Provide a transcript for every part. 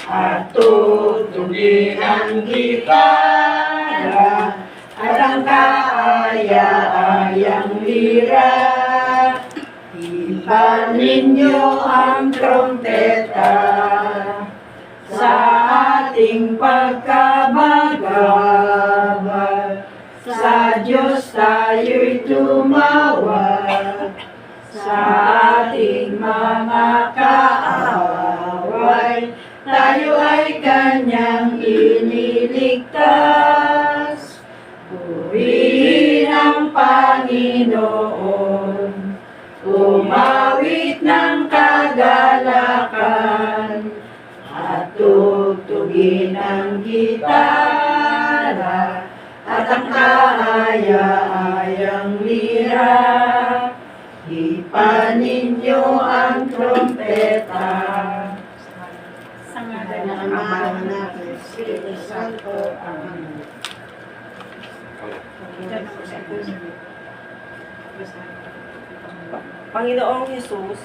At tutuginan kita at ang kaaya-ayang lira. Ipanin niyo ang trompeta sa ating pagkabagabag. Sa Diyos tayo'y tumawag, sa ating mga kaaway tayo ay Kanyang iniligtas. Purihin ang Panginoon, umawit ng kagalakan, at tugtugin ang gitara at ang kaaya-ayang lira. Ipanin niyo ang trompeta sa ngalan ng Ama, ng Espiritu Santo. Amen. Panginoong Hesus,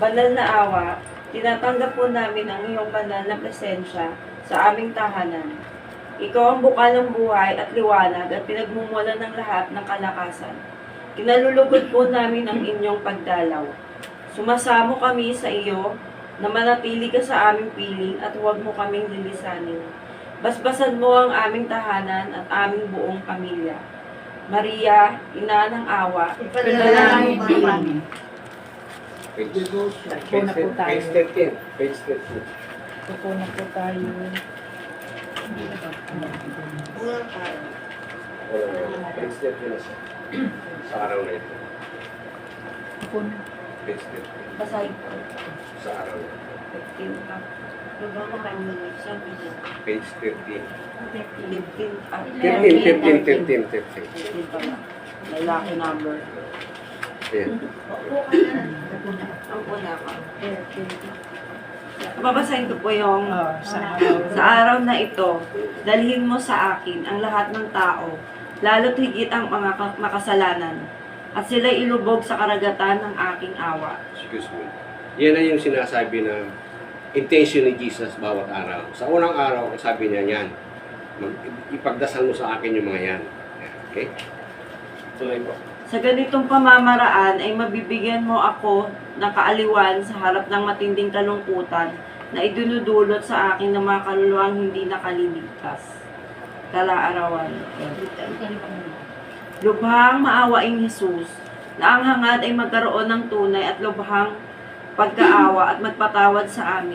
banal na awa, tinatanggap po namin ang iyong banal na presensya sa aming tahanan. Ikaw ang buka ng buhay at liwanag at pinagmumulan ng lahat ng kalakasan. Kinalulugod po namin ang inyong pagdalaw. Sumasamo kami sa iyo na manatili ka sa aming piling at huwag mo kaming lilisanin. Basbasan mo ang aming tahanan at aming buong pamilya. Maria, Ina ng Awa, Ipanalangin mo kami. Page 13. Page 13. Ito na po tayo. Page 13 na siya. Sa araw na ito. Page 13. basahin ko. Sa araw na ito. 15 up. Lubang mo kayo muna. Sabi niya. Page 13. 15 up. 15 pala. Lalaki number. Ayan. Ang una ka. Babasahin ko po yung sa araw na ito, dalhin mo sa akin ang lahat ng tao, lalo't higit ang mga makasalanan, at sila'y ilubog sa karagatan ng aking awa. Excuse me. Yan na yung sinasabi na intention ni Jesus bawat araw. Sa unang araw, sabi niya yan, ipagdasal mo sa akin yung mga yan. Okay? Tuloy po. Sa ganitong pamamaraan ay mabibigyan mo ako ng kaaliwan sa harap ng matinding kalungkutan na idinudulot sa akin ng mga kaluluwang hindi nakaliligtas. Kalaarawan. Lubhang maawaing Jesus, na ang hangad ay magkaroon ng tunay at lubhang pagkaawa at magpatawad sa amin.